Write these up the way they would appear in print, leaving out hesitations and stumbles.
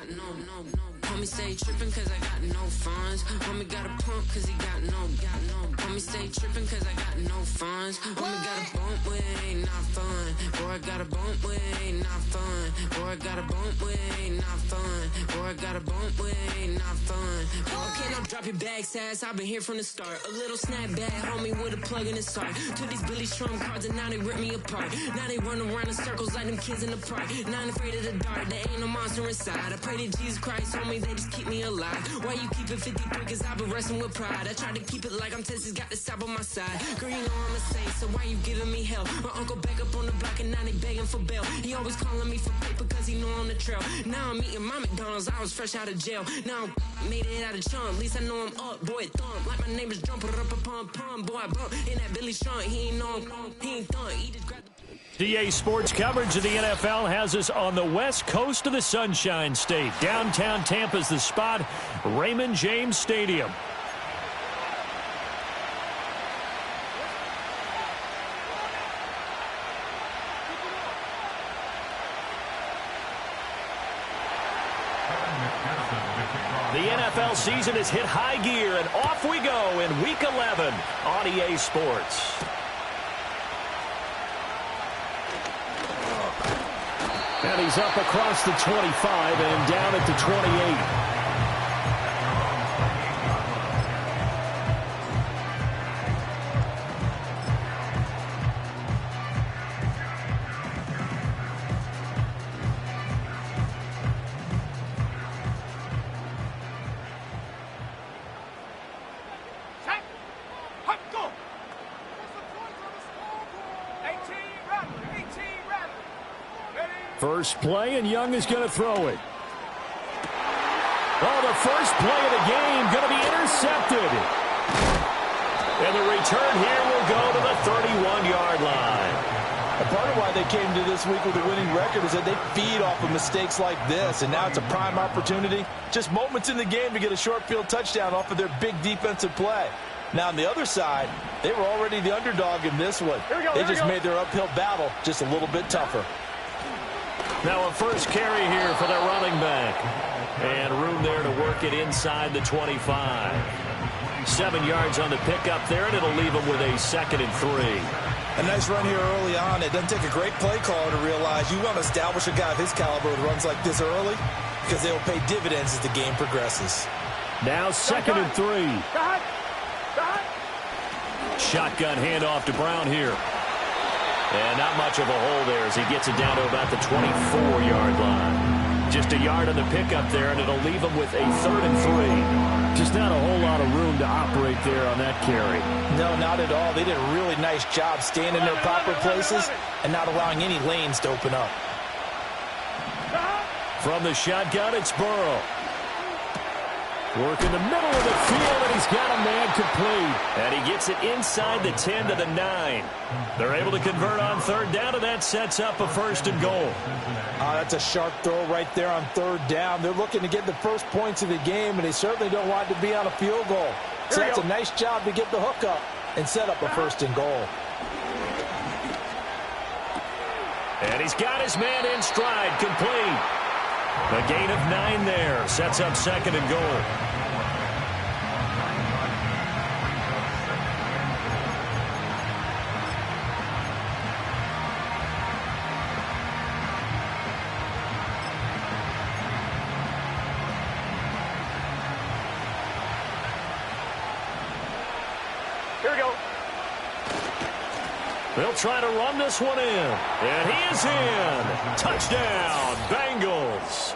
Homie stay trippin' cause I got no funds. Homie got a pump cause he got no. Homie stay trippin' cause I got no funds. Homie got a bump with it ain't not fun. Boy, I got a bump with it ain't not fun. Boy, I got a bump with it ain't not fun. Boy, I got a bump with it ain't not fun. Okay, now drop your bag, sass. I've been here from the start. A little snapback, homie, with a plug in his heart. Took these Billy Trump cards and now they rip me apart. Now they run around in circles like them kids in the park. Now I'm afraid of the dark, there ain't no monster inside. I pray to Jesus Christ, homie, they just keep me alive. Why you keep it 53? Cause I've been wrestling with pride. I try to keep it like I'm Texas, got the South on my side. Girl, you know I'm a saint, so why you giving me hell? My uncle back up on the block and now they begging for bail. He always calling me for paper cause he know I'm the trail. Now I'm eating my McDonald's, I was fresh out of jail. Now I'm made it out of chump, at least I know I'm up. Boy, thump, like my neighbor's jumper up a pump. Boy, I bump in that Billy Strong, he ain't know he ain't thump. He just grabbed the DA Sports coverage of the NFL has us on the west coast of the Sunshine State. Downtown Tampa's the spot, Raymond James Stadium. The NFL season has hit high gear, and off we go in Week 11 on EA Sports. And he's up across the 25 and down at the 28. First play, and Young is going to throw it. Oh, the first play of the game going to be intercepted. And the return here will go to the 31-yard line. A part of why they came to this week with a winning record is that they feed off of mistakes like this, and now it's a prime opportunity. Just moments in the game to get a short field touchdown off of their big defensive play. Now, on the other side, they were already the underdog in this one. They just made their uphill battle just a little bit tougher. Now a first carry here for their running back. And room there to work it inside the 25. 7 yards on the pickup there, and it'll leave them with a 2nd and 3. A nice run here early on. It doesn't take a great play caller to realize you want to establish a guy of his caliber who runs like this early because they will pay dividends as the game progresses. Now 2nd and 3. Shotgun handoff to Brown here. And not much of a hole there as he gets it down to about the 24-yard line. Just a yard on the pickup there, and it'll leave him with a 3rd and 3. Just not a whole lot of room to operate there on that carry. No, not at all. They did a really nice job staying in their proper places and not allowing any lanes to open up. From the shotgun, it's Burrow. Work in the middle of the field, and he's got a man complete. And he gets it inside the 10 to the 9. They're able to convert on 3rd down, and that sets up a 1st and goal. That's a sharp throw right there on 3rd down. They're looking to get the first points of the game, and they certainly don't want to be on a field goal. So that's a nice job to get the hook up and set up a 1st and goal. And he's got his man in stride, complete. A gain of 9 there. Sets up 2nd and goal. Here we go. They'll try to run this one in. And he is in. Touchdown, Bengals.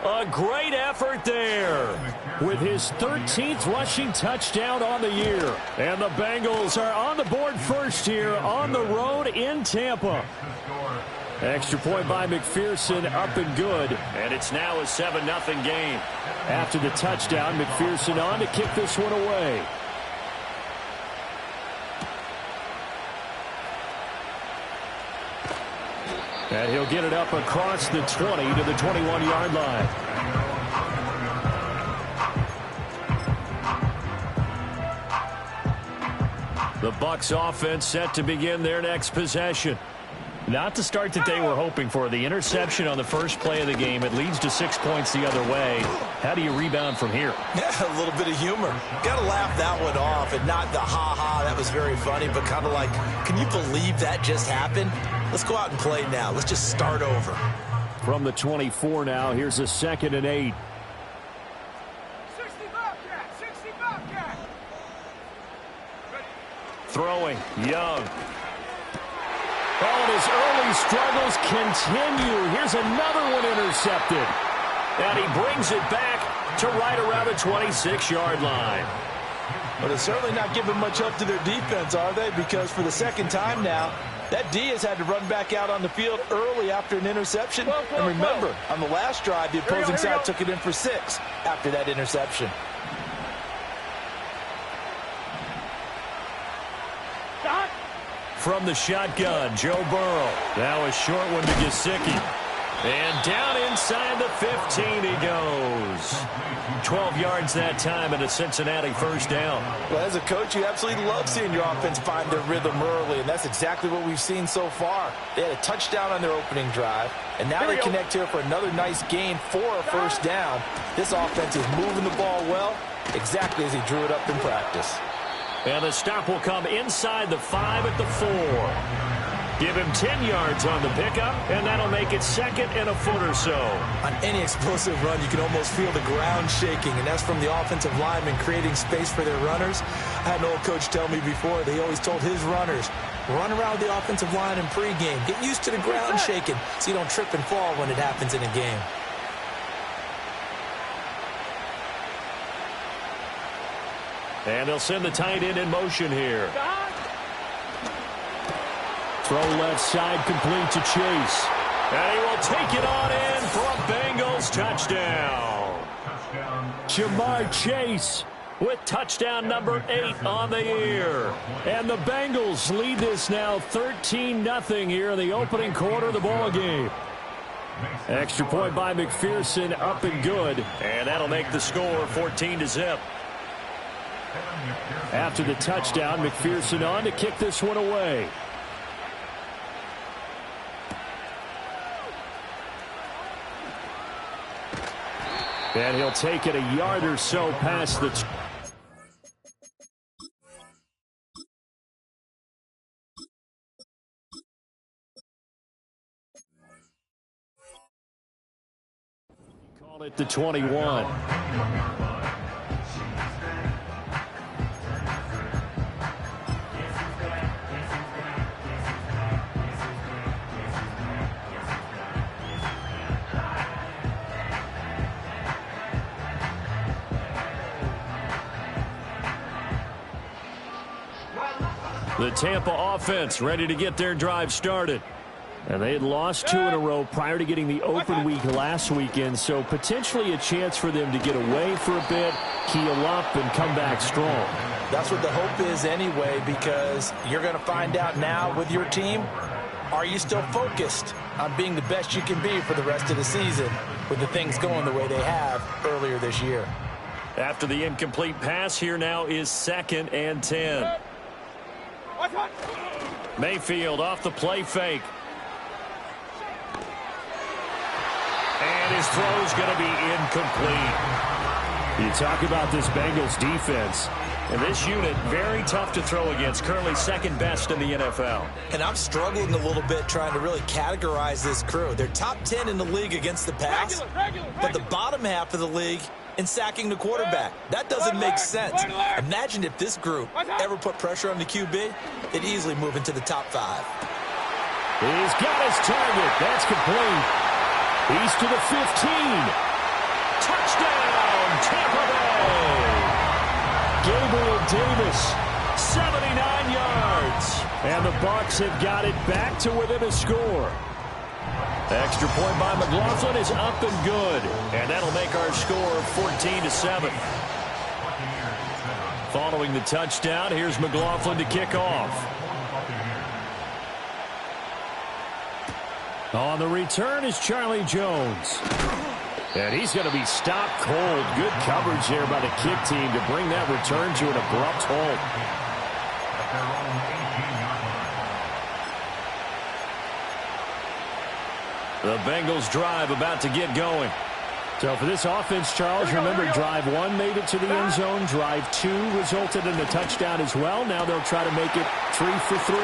A great effort there with his 13th rushing touchdown on the year. And the Bengals are on the board first here on the road in Tampa. Extra point by McPherson, up and good. And it's now a 7-0 game. After the touchdown, McPherson on to kick this one away. And he'll get it up across the 20 to the 21-yard line. The Bucs offense set to begin their next possession. Not the start that they were hoping for. The interception on the first play of the game. It leads to 6 points the other way. How do you rebound from here? Yeah, a little bit of humor. Got to laugh that one off, and not the ha-ha, that was very funny, but kind of like, can you believe that just happened? Let's go out and play now. Let's just start over. From the 24 now, here's a 2nd and 8. 60 Bobcat. Throwing, Young. Oh, and his early struggles continue. Here's another one intercepted. And he brings it back to right around the 26-yard line. But they're certainly not giving much help to their defense, are they? Because for the second time now, that D has had to run back out on the field early after an interception. And remember, on the last drive, the opposing side took it in for 6 after that interception. From the shotgun, Joe Burrow. Now a short one to Gesicki. And down inside the 15 he goes. 12 yards that time and a Cincinnati first down. Well, as a coach, you absolutely love seeing your offense find their rhythm early, and that's exactly what we've seen so far. They had a touchdown on their opening drive, and now they connect here for another nice gain for a first down. This offense is moving the ball well, exactly as he drew it up in practice. And the stop will come inside the 5 at the 4. Give him 10 yards on the pickup, and that'll make it 2nd and a foot or so. On any explosive run, you can almost feel the ground shaking, and that's from the offensive linemen creating space for their runners. I had an old coach tell me before, they always told his runners, run around the offensive line in pregame. Get used to the ground shaking so you don't trip and fall when it happens in a game. And they'll send the tight end in motion here. Throw left side complete to Chase. And he will take it on in for a Bengals touchdown. Jamar Chase with touchdown number 8 on the year. And the Bengals lead this now 13-0 here in the opening quarter of the ball game. Extra point by McPherson, up and good. And that'll make the score 14-0. After the touchdown, McPherson on to kick this one away. And he'll take it a yard or so past the... Call it the 21. The Tampa offense ready to get their drive started. And they had lost 2 in a row prior to getting the open week last weekend, so potentially a chance for them to get away for a bit, keel up, and come back strong. That's what the hope is anyway, because you're going to find out now with your team, are you still focused on being the best you can be for the rest of the season with the things going the way they have earlier this year? After the incomplete pass, here now is 2nd and 10. Mayfield off the play fake. And his throw's going to be incomplete. You talk about this Bengals defense. And this unit, very tough to throw against. Currently 2nd best in the NFL. And I'm struggling a little bit trying to really categorize this crew. They're top 10 in the league against the pass, but the bottom half of the league in sacking the quarterback. That doesn't make sense. Imagine if this group ever put pressure on the QB, they'd easily move into the top 5. He's got his target. That's complete. He's to the 15. Touchdown, Tampa Bay. Gabriel Davis, 79 yards. And the Bucs have got it back to within a score. Extra point by McLaughlin is up and good. And that'll make our score 14-7. Following the touchdown, here's McLaughlin to kick off. On the return is Charlie Jones. And he's going to be stopped cold. Good coverage there by the kick team to bring that return to an abrupt halt. The Bengals drive about to get going. So for this offense, Charles, remember drive 1 made it to the end zone. Drive 2 resulted in a touchdown as well. Now they'll try to make it 3 for 3.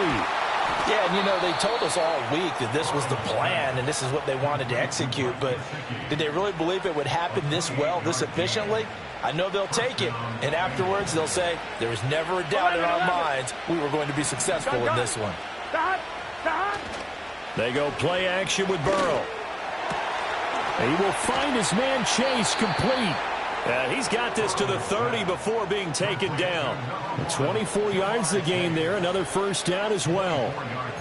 Yeah, and you know, they told us all week that this was the plan and this is what they wanted to execute. But did they really believe it would happen this well, this efficiently? I know they'll take it, and afterwards they'll say, there was never a doubt in our minds we were going to be successful in this one. They go play action with Burrow. He will find his man Chase complete. He's got this to the 30 before being taken down. 24 yards the game there, another first down as well.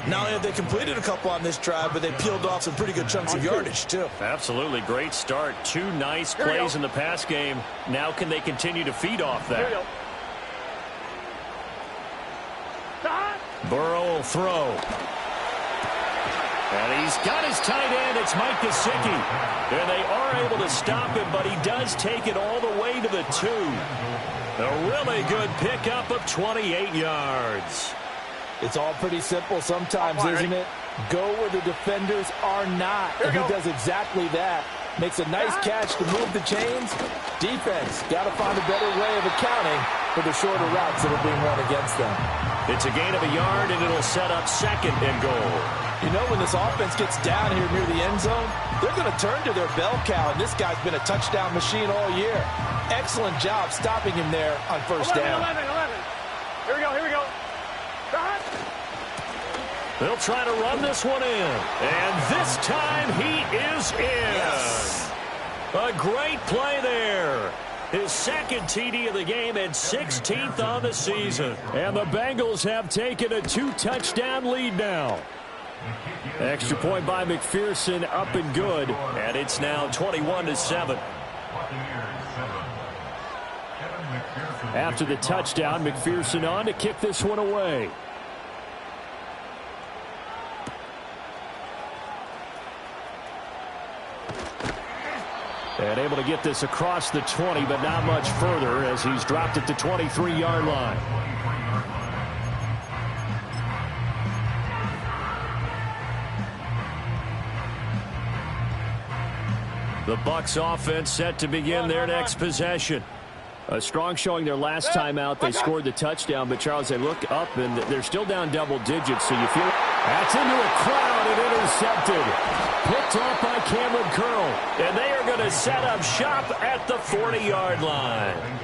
Not only have they completed a couple on this drive, but they peeled off some pretty good chunks of yardage, too. Absolutely, great start. 2 nice plays in the pass game. Now can they continue to feed off that? Burrow will throw. And he's got his tight end. It's Mike Gesicki. And they are able to stop him, but he does take it all the way to the 2. A really good pickup of 28 yards. It's all pretty simple sometimes, isn't it? Go where the defenders are not. And he does exactly that. Makes a nice catch to move the chains. Defense got to find a better way of accounting for the shorter routes that are being run against them. It's a gain of a yard, and it'll set up 2nd and goal. You know, when this offense gets down here near the end zone, they're going to turn to their bell cow, and this guy's been a touchdown machine all year. Excellent job stopping him there on first down. 11. Here we go. They'll try to run this one in. And this time he is in. Yes. A great play there. His 2nd TD of the game and 16th on the season. And the Bengals have taken a 2-touchdown lead now. Extra point by McPherson, up and good. And it's now 21-7. After the touchdown, McPherson on to kick this one away. And able to get this across the 20, but not much further as he's dropped at the 23-yard line. The Bucs offense set to begin their next possession. A strong showing their last time out. They scored the touchdown, but Charles, they look up and they're still down double digits, so you feel that's into a crowd and intercepted. Picked off by Cameron Curl, and they are going to set up shop at the 40-yard line.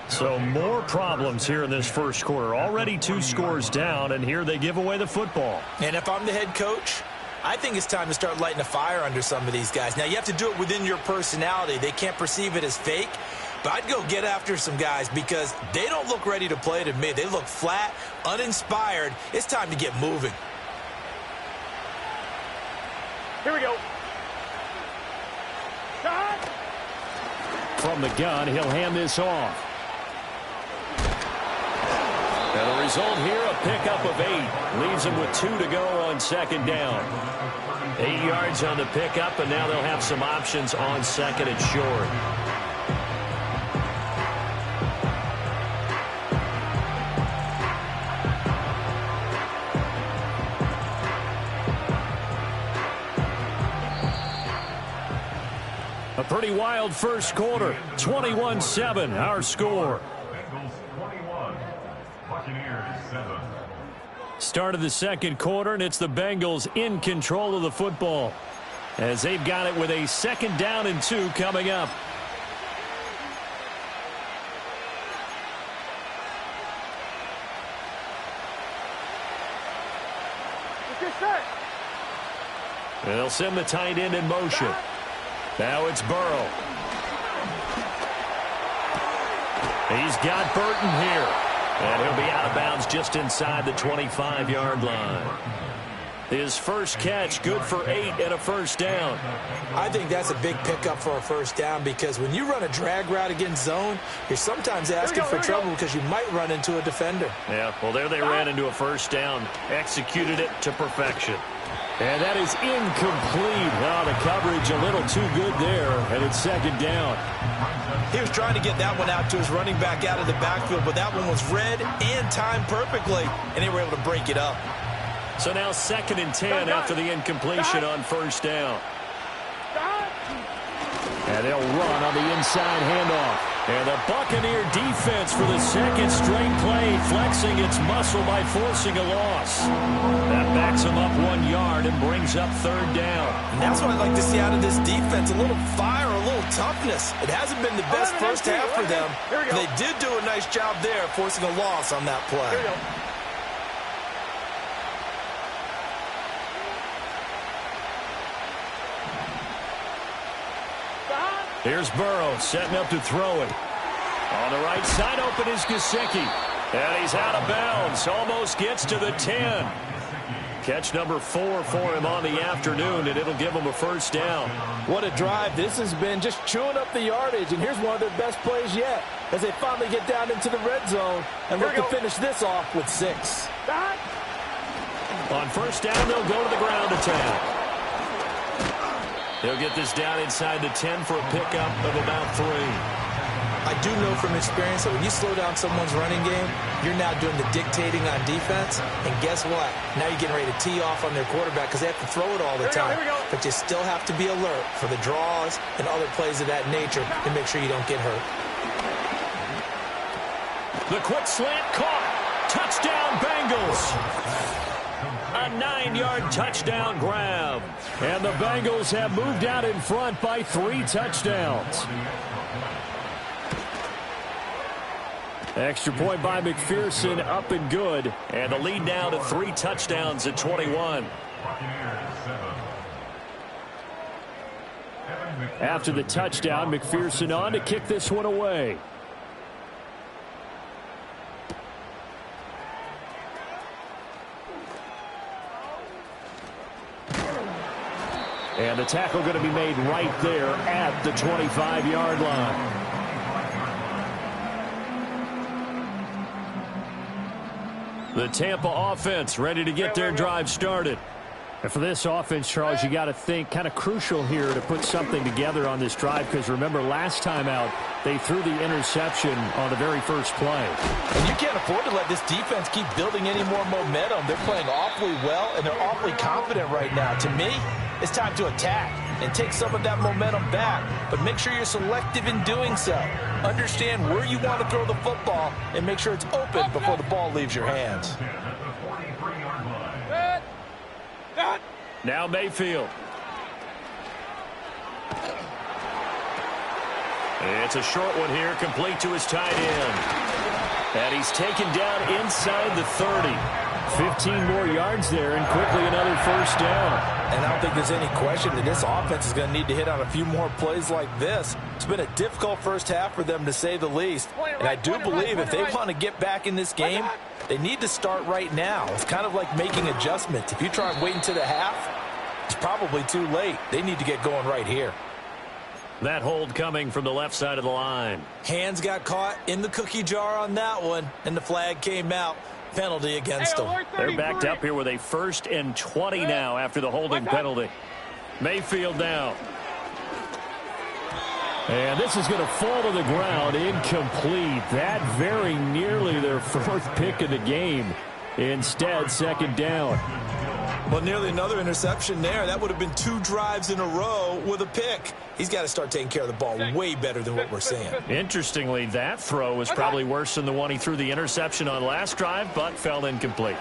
So more problems here in this first quarter. Already 2 scores down, and here they give away the football. And if I'm the head coach, I think it's time to start lighting a fire under some of these guys. Now, you have to do it within your personality. They can't perceive it as fake. But I'd go get after some guys because they don't look ready to play to me. They look flat, uninspired. It's time to get moving. Here we go. From the gun, he'll hand this off. And the result here, a pickup of 8. Leaves them with 2 to go on 2nd down. 8 yards on the pickup, and now they'll have some options on 2nd and short. A pretty wild first quarter. 21-7, our score. Bengals 21, Buccaneers 7. Start of the 2nd quarter, and it's the Bengals in control of the football as they've got it with a 2nd down and 2 coming up. And they'll send the tight end in motion. Now it's Burrow. He's got Burton here. And he'll be out of bounds just inside the 25-yard line. His first catch, good for 8 and a first down. I think that's a big pickup for a first down because when you run a drag route against zone, you're sometimes asking for trouble because you might run into a defender. Yeah, well, there they ran into a first down. Executed it to perfection. And that is incomplete. Oh, the coverage a little too good there, and it's 2nd down. He was trying to get that one out to his running back out of the backfield, but that one was read and timed perfectly, and they were able to break it up. So now 2nd and 10 after the incompletion on first down. And they'll run on the inside handoff. And the Buccaneer defense for the 2nd straight play, flexing its muscle by forcing a loss. That backs them up 1 yard and brings up 3rd down. And that's what I like to see out of this defense, a little fire, a little toughness. It hasn't been the best first half for them. They did do a nice job there, forcing a loss on that play. Here we go. Here's Burrow setting up to throw it. On the right side, open is Gesicki. And he's out of bounds. Almost gets to the 10. Catch number 4 for him on the afternoon, and it'll give him a first down. What a drive. This has been just chewing up the yardage, and here's one of their best plays yet as they finally get down into the red zone and look to finish this off with 6. On first down, they'll go to the ground attack. He'll get this down inside the 10 for a pickup of about 3. I do know from experience that when you slow down someone's running game, you're now doing the dictating on defense. And guess what? Now you're getting ready to tee off on their quarterback because they have to throw it all the time. But you still have to be alert for the draws and other plays of that nature to make sure you don't get hurt. The quick slant caught. Touchdown, Bengals. A 9-yard touchdown grab. And the Bengals have moved out in front by 3 touchdowns. Extra point by McPherson, up and good. And the lead now to 3 touchdowns at 21. After the touchdown, McPherson on to kick this one away. And the tackle going to be made right there at the 25-yard line. The Tampa offense ready to get their drive started. And for this offense, Charles, you got to think kind of crucial here to put something together on this drive because remember last time out they threw the interception on the very first play. And you can't afford to let this defense keep building any more momentum. They're playing awfully well and they're awfully confident right now. To me, it's time to attack and take some of that momentum back, but make sure you're selective in doing so. Understand where you want to throw the football and make sure it's open before the ball leaves your hands. Now Mayfield. It's a short one here, complete to his tight end. And he's taken down inside the 30. 15 more yards there, and quickly another first down. And I don't think there's any question that this offense is going to need to hit on a few more plays like this. It's been a difficult first half for them, to say the least. And I do believe if they want to get back in this game, they need to start right now. It's kind of like making adjustments. If you try and wait until the half, it's probably too late. They need to get going right here. That hold coming from the left side of the line. Hands got caught in the cookie jar on that one, and the flag came out. Penalty against them. They're backed up here with a 1st and 20 now after the holding penalty. Mayfield now. And this is going to fall to the ground, incomplete. That very nearly their 4th pick of the game. Instead, 2nd down. Well, nearly another interception there. That would have been 2 drives in a row with a pick. He's got to start taking care of the ball way better than what we're seeing. Interestingly, that throw was probably worse than the one he threw the interception on last drive, but fell incomplete.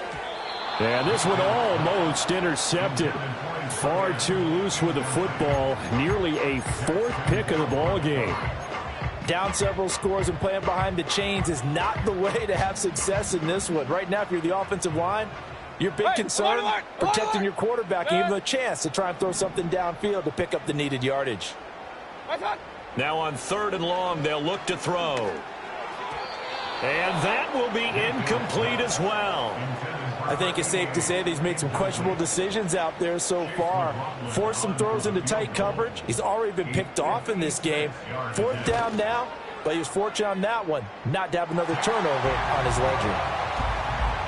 And this one almost intercepted. Far too loose with the football. Nearly a 4th pick of the ball game. Down several scores and playing behind the chains is not the way to have success in this one. Right now, if you're the offensive line, your big concern, protecting your quarterback, and give him a chance to try and throw something downfield to pick up the needed yardage. Now on 3rd and long, they'll look to throw. And that will be incomplete as well. I think it's safe to say that he's made some questionable decisions out there so far. Forced some throws into tight coverage. He's already been picked off in this game. 4th down now, but he was fortunate on that one not to have another turnover on his ledger.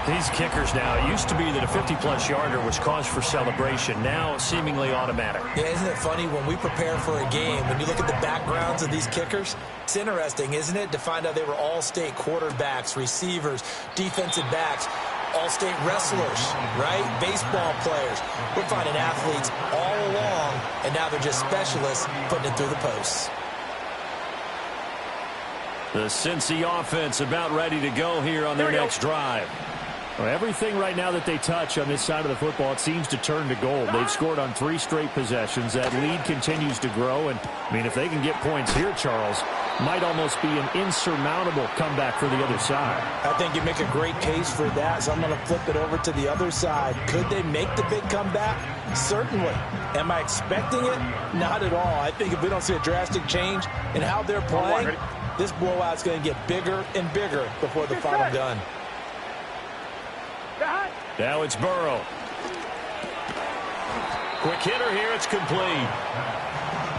These kickers now, it used to be that a 50-plus yarder was cause for celebration. Now seemingly automatic. Yeah, isn't it funny when we prepare for a game, when you look at the backgrounds of these kickers, it's interesting, isn't it, to find out they were all-state quarterbacks, receivers, defensive backs. all-state wrestlers, right? Baseball players. We're finding athletes all along, and now they're just specialists putting it through the posts. The Cincy offense about ready to go here on their next drive. Well, everything right now that they touch on this side of the football, it seems to turn to gold. They've scored on 3 straight possessions. That lead continues to grow. And, I mean, if they can get points here, Charles, might almost be an insurmountable comeback for the other side. I think you make a great case for that, so I'm going to flip it over to the other side. Could they make the big comeback? Certainly. Am I expecting it? Not at all. I think if we don't see a drastic change in how they're playing, this blowout's going to get bigger and bigger before the final gun. Now it's Burrow. Quick hitter here. It's complete.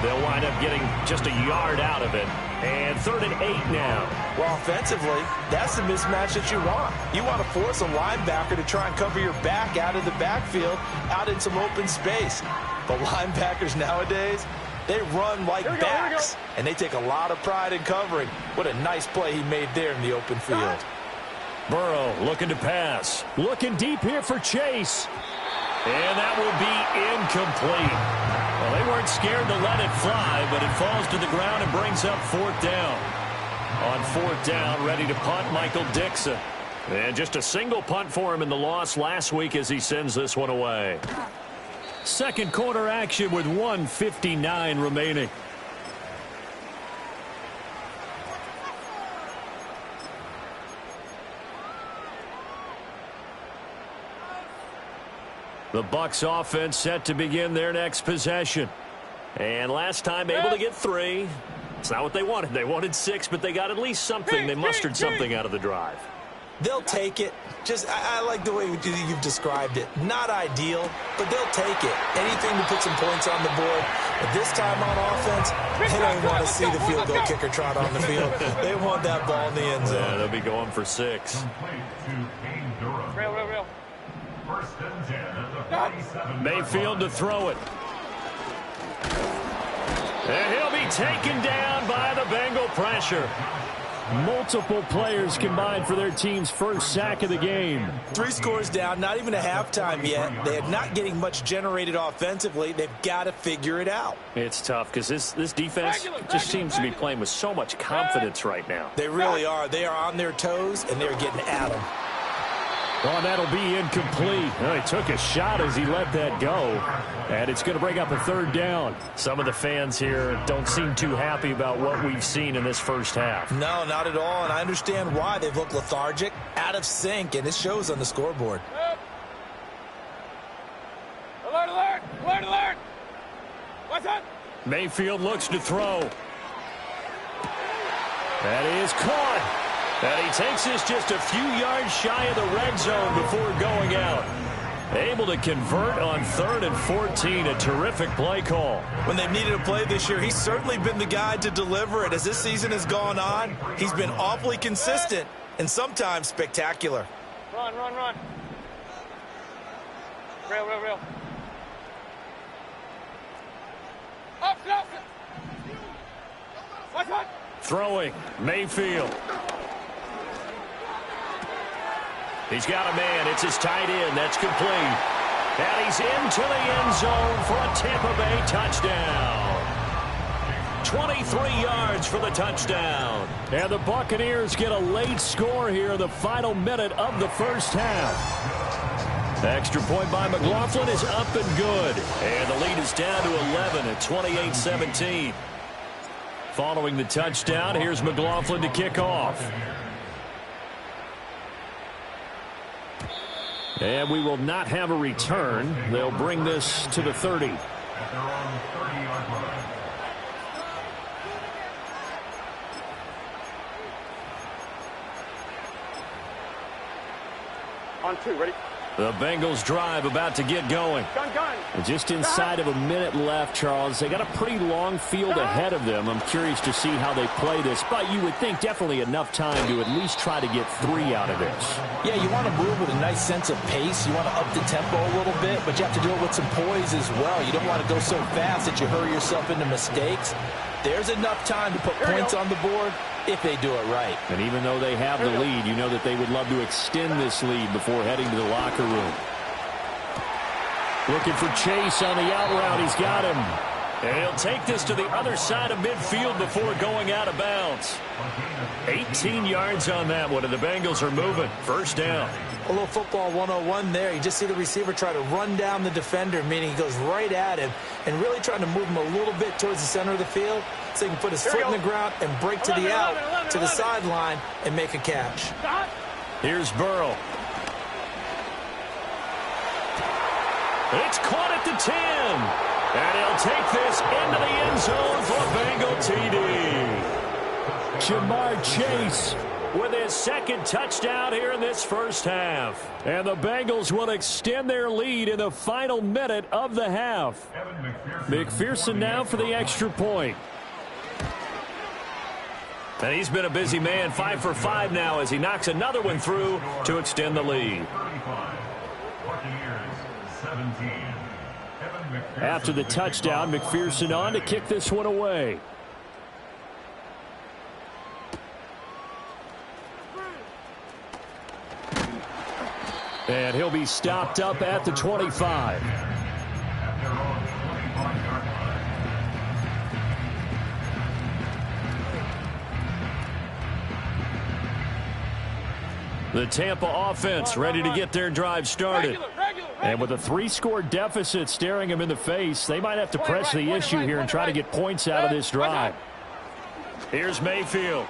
They'll wind up getting just a yard out of it. And 3rd and 8 now. Well, offensively, that's the mismatch that you want. You want to force a linebacker to try and cover your back out of the backfield, out in some open space. But linebackers nowadays, they run like backs, and they take a lot of pride in covering. What a nice play he made there in the open field. Burrow looking to pass. Looking deep here for Chase. And that will be incomplete. Well, they weren't scared to let it fly, but it falls to the ground and brings up 4th down. On 4th down, ready to punt, Michael Dixon. And just a single punt for him in the loss last week as he sends this one away. Second quarter action with 1:59 remaining. The Bucs offense set to begin their next possession. And last time able to get 3. It's not what they wanted. They wanted 6, but they got at least something. They mustered something out of the drive. They'll take it. I like the way you've described it. Not ideal, but they'll take it. Anything to put some points on the board. But this time on offense, they don't want to see the field goal kicker trot on the field. They want that ball in the end zone. Yeah, they'll be going for 6. Real. First and 10 at the 47. Mayfield to throw it. And he'll be taken down by the Bengal pressure. Multiple players combined for their team's first sack of the game. 3 scores down, not even a halftime yet. They are not getting much generated offensively. They've got to figure it out. It's tough because this defense just seems to be playing with so much confidence right now. They really are. They are on their toes, and they're getting at them. Well, that'll be incomplete. Well, he took a shot as he let that go. And it's going to bring up a 3rd down. Some of the fans here don't seem too happy about what we've seen in this first half. No, not at all. And I understand why. They've looked lethargic, out of sync, and it shows on the scoreboard. Alert! What's up? Mayfield looks to throw. That is caught. And he takes this just a few yards shy of the red zone before going out. Able to convert on 3rd and 14. A terrific play call. When they've needed a play this year, he's certainly been the guy to deliver it. As this season has gone on, he's been awfully consistent and sometimes spectacular. Run. Real. Up. What's up? Throwing. Mayfield. He's got a man. It's his tight end. That's complete. And he's into the end zone for a Tampa Bay touchdown. 23 yards for the touchdown. And the Buccaneers get a late score here in the final minute of the first half. Extra point by McLaughlin is up and good. And the lead is down to 11 at 28-17. Following the touchdown, here's McLaughlin to kick off. And we will not have a return. They'll bring this to the 30. At their own 30-yard line. On 2, ready? The Bengals drive about to get going. Gun. Just inside of a minute left, Charles. They got a pretty long field ahead of them. I'm curious to see how they play this, but you would think definitely enough time to at least try to get 3 out of this. Yeah, you want to move with a nice sense of pace. You want to up the tempo a little bit, but you have to do it with some poise as well. You don't want to go so fast that you hurry yourself into mistakes. There's enough time to put points on the board, if they do it right. And even though they have the lead, you know that they would love to extend this lead before heading to the locker room. Looking for Chase on the out route. He's got him. And he'll take this to the other side of midfield before going out of bounds. 18 yards on that one, and the Bengals are moving. First down. A little football 101 there. You just see the receiver try to run down the defender, meaning he goes right at him and really trying to move him a little bit towards the center of the field so he can put his foot in the ground and break to the out, to the sideline, and make a catch. Here's Burrow. It's caught at the 10. And he'll take this into the end zone for a Bengal TD. Jamar Chase with his second touchdown here in this first half. And the Bengals will extend their lead in the final minute of the half. McPherson now for the extra point. And he's been a busy man, 5 for 5 now as he knocks another one through to extend the lead. Buccaneers 17. After the touchdown, McPherson on to kick this one away. And he'll be stopped up at the 25. The Tampa offense ready to get their drive started. And with a 3-score deficit staring him in the face, they might have to press the issue here and try to get points out of this drive. Here's Mayfield.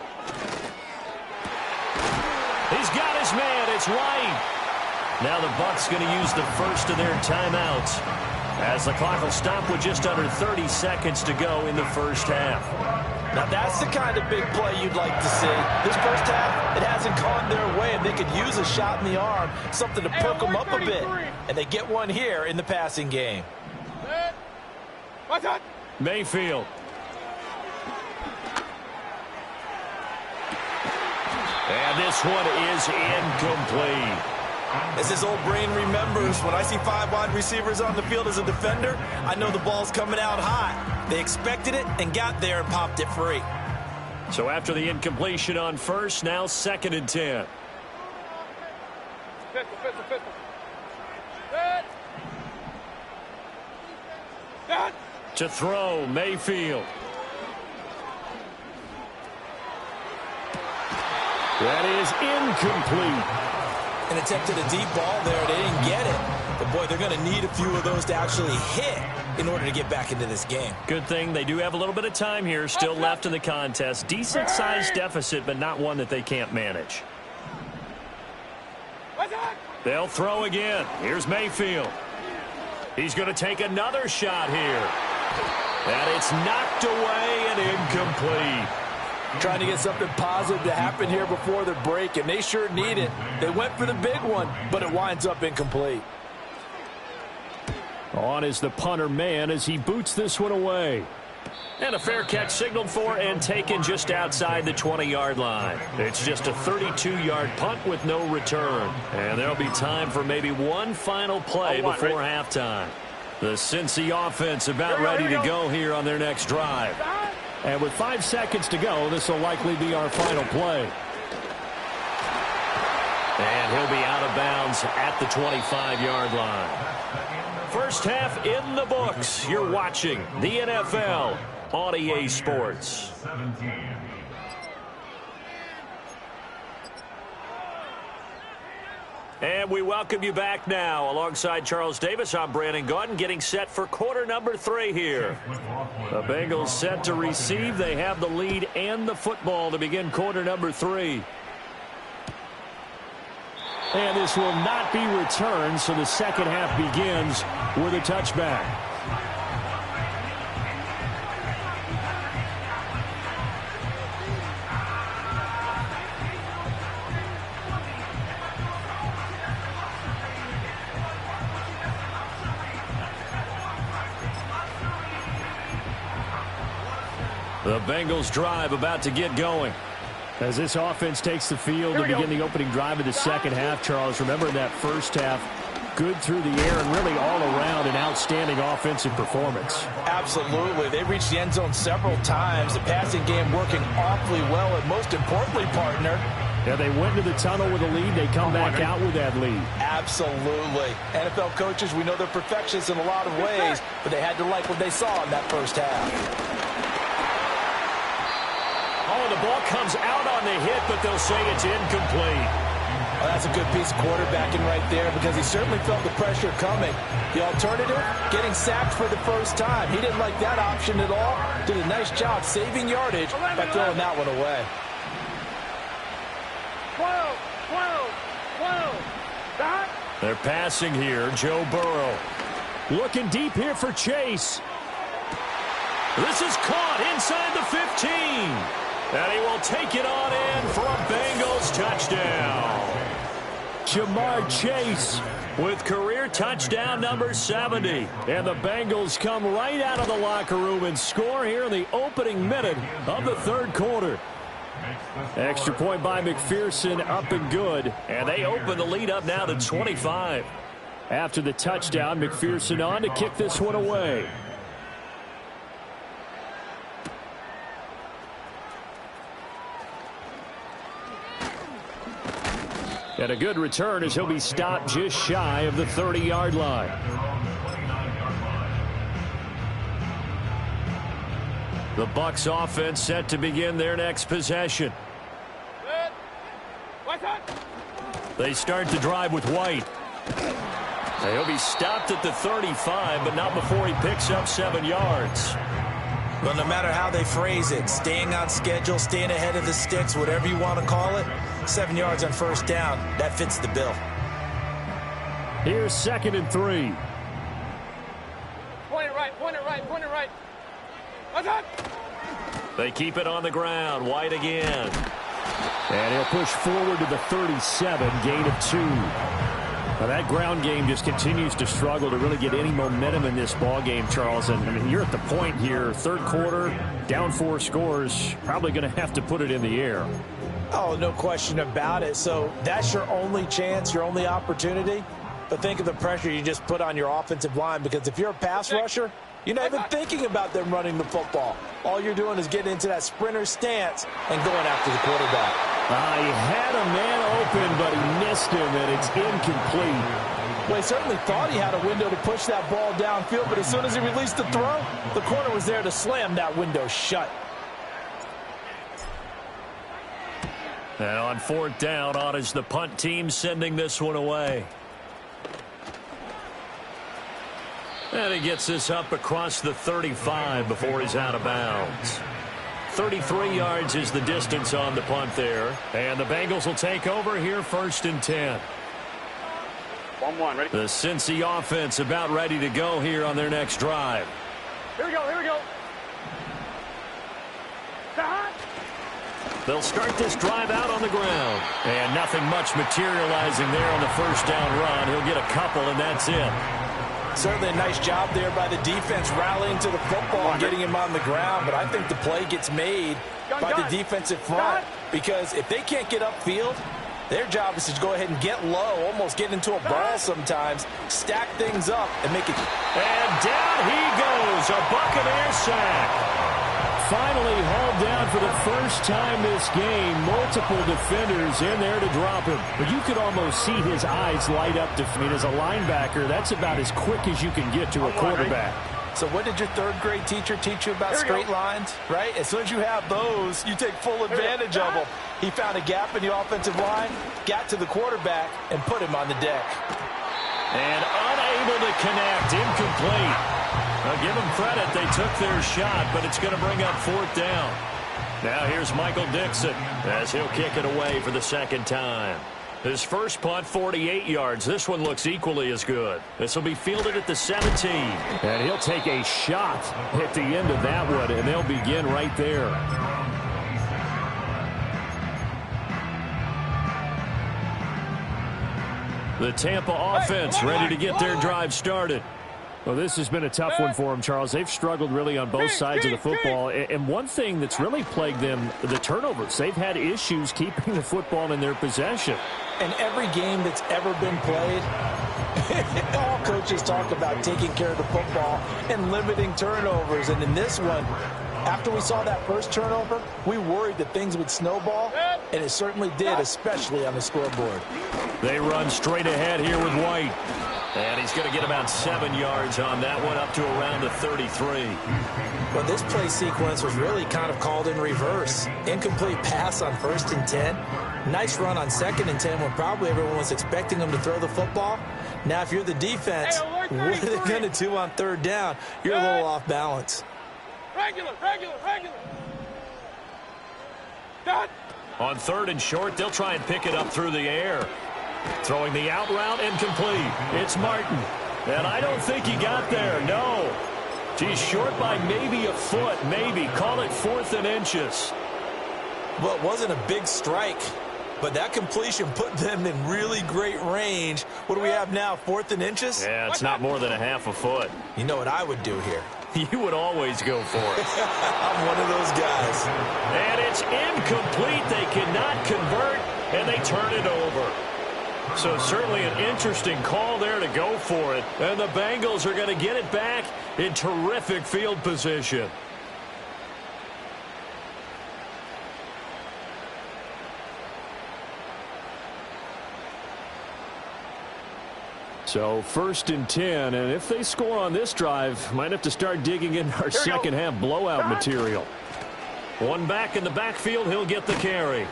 He's got his man. It's White. Now the Bucs going to use the first of their timeouts as the clock will stop with just under 30 seconds to go in the first half. Now that's the kind of big play you'd like to see. This first half, it hasn't gone their way, and they could use a shot in the arm, something to perk them up a bit. And they get one here in the passing game. Mayfield. And this one is incomplete. As his old brain remembers, when I see 5 wide receivers on the field as a defender, I know the ball's coming out hot. They expected it and got there and popped it free. So after the incompletion on first, now 2nd and 10. To throw, Mayfield. That is incomplete. And attempted a deep ball there. They didn't get it. But, boy, they're going to need a few of those to actually hit in order to get back into this game. Good thing they do have a little bit of time here still left in the contest. Decent-sized deficit, but not one that they can't manage. They'll throw again. Here's Mayfield. He's going to take another shot here. And it's knocked away and incomplete. Trying to get something positive to happen here before the break, and they sure need it. They went for the big one, but it winds up incomplete. On is the punter man as he boots this one away. And a fair catch signaled for and taken just outside the 20-yard line. It's just a 32-yard punt with no return. And there'll be time for maybe one final play before halftime. The Cincy offense about ready to go here on their next drive. And with 5 seconds to go, this will likely be our final play. And he'll be out of bounds at the 25-yard line. First half in the books. You're watching the NFL on EA Sports. 17. And we welcome you back now. Alongside Charles Davis, I'm Brandon Gaudin, getting set for quarter number 3 here. The Bengals set to receive. They have the lead and the football to begin quarter number 3. And this will not be returned, so the second half begins with a touchback. The Bengals drive about to get going. As this offense takes the field to begin the opening drive of the second half, Charles, remember in that first half, good through the air and really all around an outstanding offensive performance. Absolutely. They reached the end zone several times. The passing game working awfully well, and most importantly, partner, yeah, they went to the tunnel with a lead. They come back out with that lead. Absolutely. NFL coaches, we know they're perfectionists in a lot of ways, but they had to like what they saw in that first half. Oh, the ball comes out on the hit, but they'll say it's incomplete. Well, that's a good piece of quarterbacking right there because he certainly felt the pressure coming. The alternative, getting sacked for the first time. He didn't like that option at all. Did a nice job saving yardage by throwing that one away. 12. They're passing here. Joe Burrow. Looking deep here for Chase. This is caught inside the 15. And he will take it on in for a Bengals touchdown. Jamar Chase with career touchdown number 70. And the Bengals come right out of the locker room and score here in the opening minute of the third quarter. Extra point by McPherson, up and good. And they open the lead up now to 25. After the touchdown, McPherson on to kick this one away. And a good return as he'll be stopped just shy of the 30-yard line. The Bucs offense set to begin their next possession. They start the drive with White. And he'll be stopped at the 35, but not before he picks up 7 yards. Well, no matter how they phrase it, staying on schedule, staying ahead of the sticks, whatever you want to call it, 7 yards on first down, that fits the bill. Here's 2nd and 3. Point it right. They keep it on the ground. White again. And he'll push forward to the 37, gain of 2. Now that ground game just continues to struggle to really get any momentum in this ball game, Charles. And I mean, you're at the point here, third quarter, down 4 scores, probably going to have to put it in the air. Oh, no question about it. So that's your only chance, your only opportunity. But think of the pressure you just put on your offensive line, because if you're a pass rusher, you're not even thinking about them running the football. All you're doing is getting into that sprinter stance and going after the quarterback. He had a man open, but he missed him, and it's incomplete. Well, he certainly thought he had a window to push that ball downfield, but as soon as he released the throw, the corner was there to slam that window shut. And on 4th down, on is the punt team sending this one away. And he gets this up across the 35 before he's out of bounds. 33 yards is the distance on the punt there. And the Bengals will take over here 1st and 10. 1-1, ready? The Cincy offense about ready to go here on their next drive. Here we go. They'll start this drive out on the ground. And nothing much materializing there on the first down run. He'll get a couple, and that's it. Certainly a nice job there by the defense rallying to the football and getting him on the ground. But I think the play gets made by the defensive front, because if they can't get upfield, their job is to go ahead and get low, almost get into a ball sometimes, stack things up, and make it. And down he goes, a Buccaneer sack. Finally hauled down for the first time this game. Multiple defenders in there to drop him. But you could almost see his eyes light up. I mean, as a linebacker, that's about as quick as you can get to a quarterback. So what did your 3rd grade teacher teach you about straight lines, right? As soon as you have those, you take full advantage of them. He found a gap in the offensive line, got to the quarterback, and put him on the deck. And unable to connect, incomplete. Now give them credit, they took their shot, but it's going to bring up 4th down. Now here's Michael Dixon as he'll kick it away for the 2nd time. His first punt, 48 yards. This one looks equally as good. This will be fielded at the 17. And he'll take a shot at the end of that one, and they'll begin right there. The Tampa offense ready to get their drive started. Well, this has been a tough one for them, Charles. They've struggled really on both sides of the football. And one thing that's really plagued them, the turnovers. They've had issues keeping the football in their possession. And every game that's ever been played, All coaches talk about taking care of the football and limiting turnovers. And in this one, after we saw that first turnover, we worried that things would snowball, and it certainly did, especially on the scoreboard. They run straight ahead here with White. And he's going to get about 7 yards on that one, up to around the 33. Well, this play sequence was really kind of called in reverse. Incomplete pass on 1st and 10. Nice run on 2nd and 10 when probably everyone was expecting him to throw the football. Now, if you're the defense, what are they going to do on 3rd down? You're a little off balance. Regular. Dot. On 3rd and short, they'll try and pick it up through the air. Throwing the out route and complete. It's Martin. And I don't think he got there, no. He's short by maybe a foot, maybe. Call it 4th and inches. Well, it wasn't a big strike, but that completion put them in really great range. What do we have now, 4th and inches? Yeah, it's not more than a half a foot. You know what I would do here? You would always go for it. I'm one of those guys. And it's incomplete. They cannot convert, and they turn it over. So certainly an interesting call there to go for it. And the Bengals are going to get it back in terrific field position. So 1st and 10, and if they score on this drive, might have to start digging in our second half blowout material. One back in the backfield, he'll get the carry.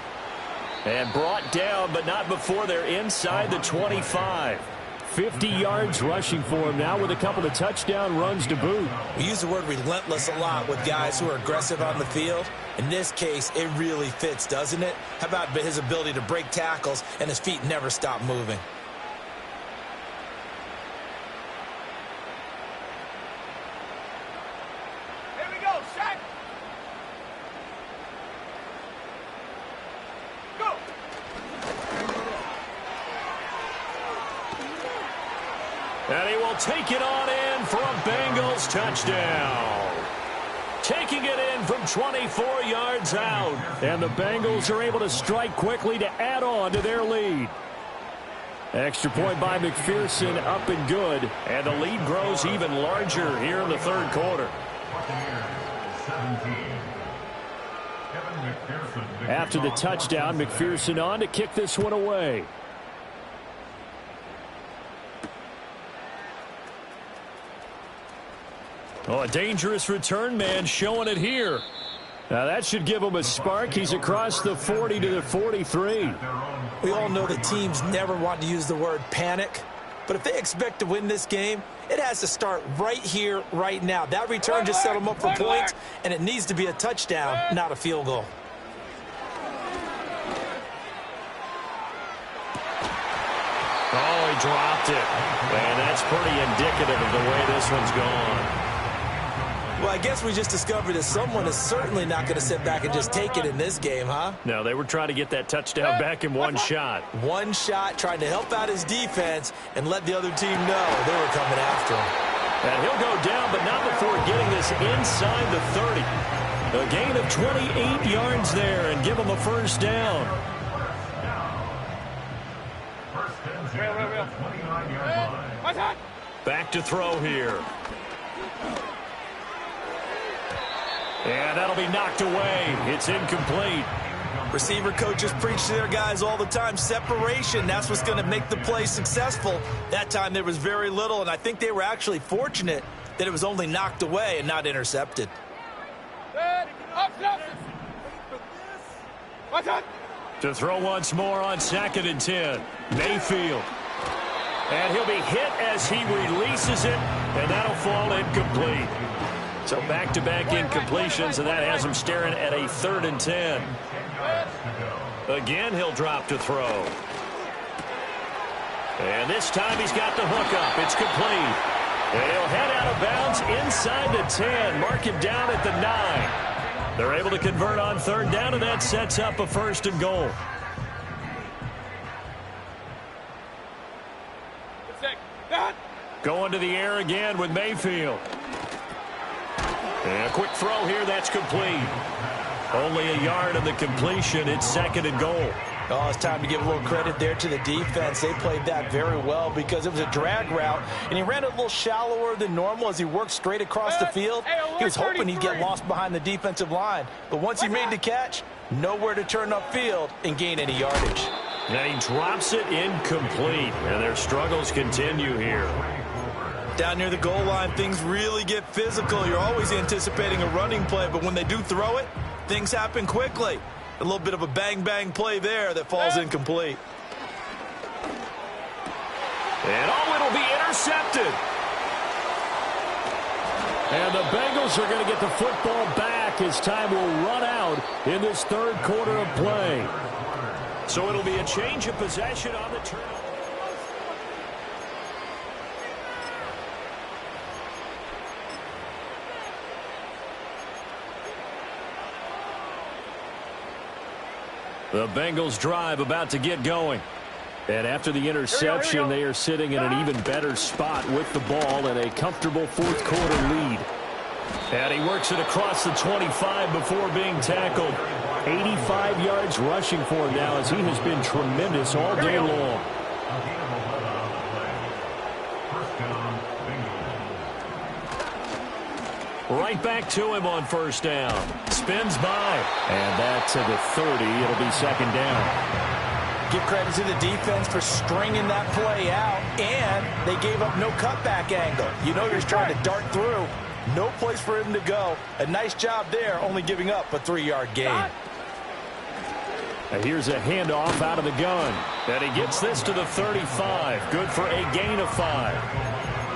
And brought down, but not before they're inside the 25. 50 yards rushing for him now with a couple of touchdown runs to boot. We use the word relentless a lot with guys who are aggressive on the field. In this case, it really fits, doesn't it? How about his ability to break tackles and his feet never stop moving? And he will take it on in for a Bengals touchdown. Taking it in from 24 yards out. And the Bengals are able to strike quickly to add on to their lead. Extra point by McPherson, up and good. And the lead grows even larger here in the 3rd quarter. After the touchdown, McPherson on to kick this one away. Oh, a dangerous return man showing it here. Now that should give him a spark. He's across the 40 to the 43. We all know that teams never want to use the word panic. But if they expect to win this game, it has to start right here, right now. That return just set them up for points, and it needs to be a touchdown, not a field goal. Oh, he dropped it. And that's pretty indicative of the way this one's gone. Well, I guess we just discovered that someone is certainly not going to sit back and just take it in this game, huh? No, they were trying to get that touchdown back in one shot. One shot, trying to help out his defense and let the other team know they were coming after him. And he'll go down, but not before getting this inside the 30. A gain of 28 yards there and give him a 1st down. Back to throw here. And that'll be knocked away. It's incomplete. Receiver coaches preach to their guys all the time. Separation, that's what's going to make the play successful. That time there was very little, and I think they were actually fortunate that it was only knocked away and not intercepted. To throw once more on 2nd and 10. Mayfield. And he'll be hit as he releases it, and that'll fall incomplete. So back-to-back incompletions, and that has him staring at a 3rd and 10. Again, he'll drop to throw. And this time he's got the hook up. It's complete. And he'll head out of bounds inside the 10. Mark him down at the 9. They're able to convert on 3rd down, and that sets up a 1st and goal. Going to the air again with Mayfield. And a quick throw here, that's complete. Only a yard of the completion. It's 2nd and goal. Oh, it's time to give a little credit there to the defense. They played that very well because it was a drag route, and he ran it a little shallower than normal as he worked straight across the field. He was hoping he'd get lost behind the defensive line, but once he made the catch, nowhere to turn upfield and gain any yardage. And he drops it incomplete, and their struggles continue here. Down near the goal line, things really get physical. You're always anticipating a running play, but when they do throw it, things happen quickly. A little bit of a bang-bang play there that falls incomplete. And it'll be intercepted. And the Bengals are going to get the football back as time will run out in this third quarter of play. So it'll be a change of possession on the turn. The Bengals drive about to get going. And after the interception, they are sitting in an even better spot with the ball and a comfortable fourth quarter lead. And he works it across the 25 before being tackled. 85 yards rushing for him now as he has been tremendous all day long. Right back to him on first down. Spins by. And that to the 30. It'll be second down. Give credit to the defense for stringing that play out, and they gave up no cutback angle. You know he's trying to dart through. No place for him to go. A nice job there, only giving up a 3-yard gain. And here's a handoff out of the gun. And he gets this to the 35. Good for a gain of 5.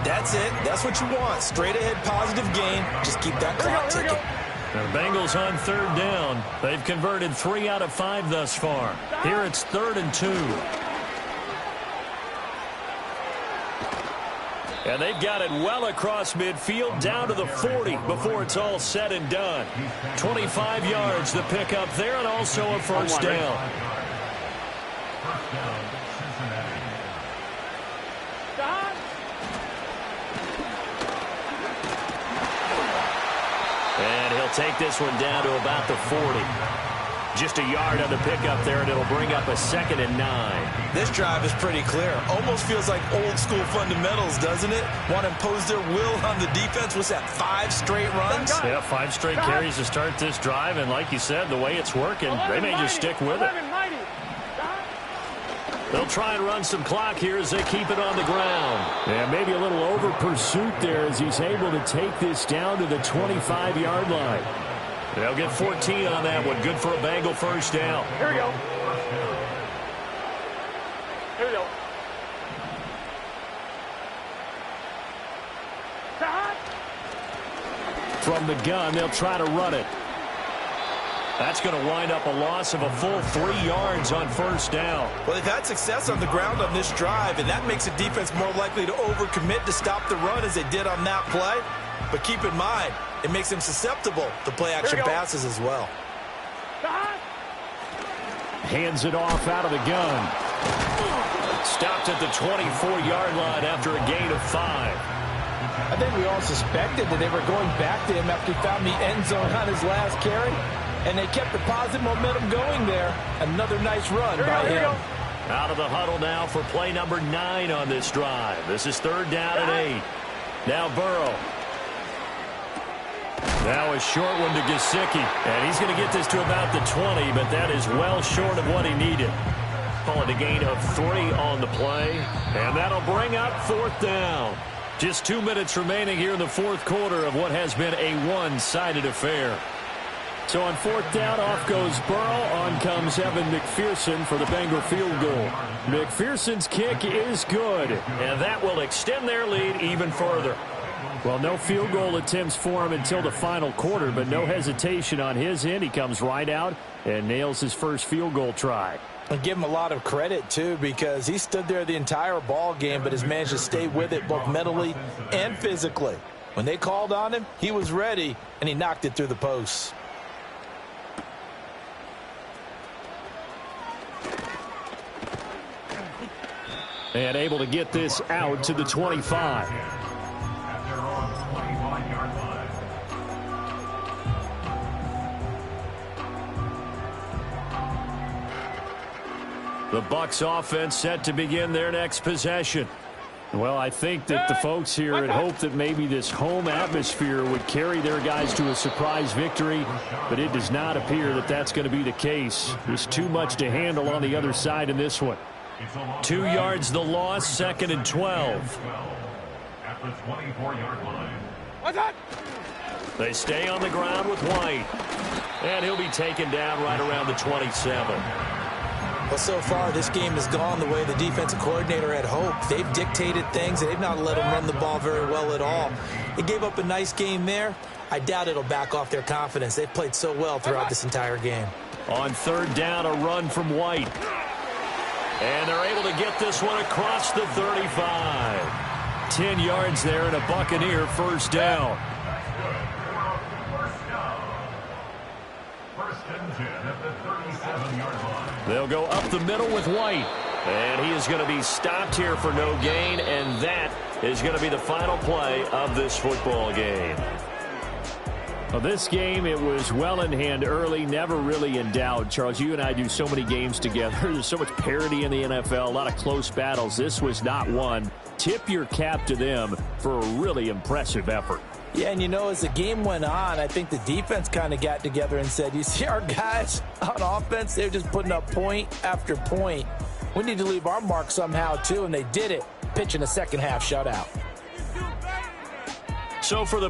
That's it. That's what you want. Straight ahead positive gain. Just keep that clock ticking. The Bengals on third down. They've converted 3 out of 5 thus far. Here it's 3rd and 2. And they've got it well across midfield down to the 40 before it's all said and done. 25 yards the pick up there and also a first down. And he'll take this one down to about the 40. Just a yard on the pickup there, and it'll bring up a 2nd and 9. This drive is pretty clear. Almost feels like old school fundamentals, doesn't it? Want to impose their will on the defense. Was that 5 straight runs? Yeah, 5 straight carries to start this drive, and like you said, the way it's working, they may just stick with it. They'll try and run some clock here as they keep it on the ground. And maybe a little over pursuit there as he's able to take this down to the 25-yard line. They'll get 14 on that one. Good for a Bengal first down. Here we go. Here we go. From the gun, they'll try to run it. That's going to wind up a loss of a full 3 yards on first down. Well, they've had success on the ground on this drive, and that makes the defense more likely to overcommit to stop the run as they did on that play. But keep in mind, it makes them susceptible to play-action passes as well. Hands it off out of the gun. Stopped at the 24-yard line after a gain of 5. I think we all suspected that they were going back to him after he found the end zone on his last carry. And they kept the positive momentum going there. Another nice run by him. Out of the huddle now for play number 9 on this drive. This is 3rd down and 8. Now Burrow. Now a short one to Gesicki. And he's going to get this to about the 20, but that is well short of what he needed. Call it a gain of 3 on the play. And that'll bring up 4th down. Just 2 minutes remaining here in the 4th quarter of what has been a one-sided affair. So on 4th down, off goes Burrow. On comes Evan McPherson for the Bengal field goal. McPherson's kick is good, and that will extend their lead even further. Well, no field goal attempts for him until the final quarter, but no hesitation on his end. He comes right out and nails his first field goal try. And give him a lot of credit, too, because he stood there the entire ball game but has managed to stay with it both mentally and physically. When they called on him, he was ready, and he knocked it through the posts. And able to get this out to the 25. The Bucs offense set to begin their next possession. Well, I think that the folks here had hoped that maybe this home atmosphere would carry their guys to a surprise victory, but it does not appear that that's going to be the case. There's too much to handle on the other side in this one. 2 yards the loss, 2nd and 12. At the 24-yard line. What's that? They stay on the ground with White, and he'll be taken down right around the 27. Well, so far, this game has gone the way the defensive coordinator had hoped. They've dictated things, and they've not let them run the ball very well at all. They gave up a nice game there. I doubt it'll back off their confidence. They've played so well throughout this entire game. On 3rd down, a run from White. And they're able to get this one across the 35. 10 yards there and a Buccaneer first down. First and 10 at the 37-yard line. They'll go up the middle with White. And he is going to be stopped here for no gain, and that is going to be the final play of this football game. Well, this game, it was well in hand early, never really in doubt. Charles, you and I do so many games together. There's so much parity in the NFL, a lot of close battles. This was not one. Tip your cap to them for a really impressive effort. Yeah, and you know, as the game went on, I think the defense kind of got together and said, you see our guys on offense, they're just putting up point after point. We need to leave our mark somehow, too, and they did it, pitching a second-half shutout. So for the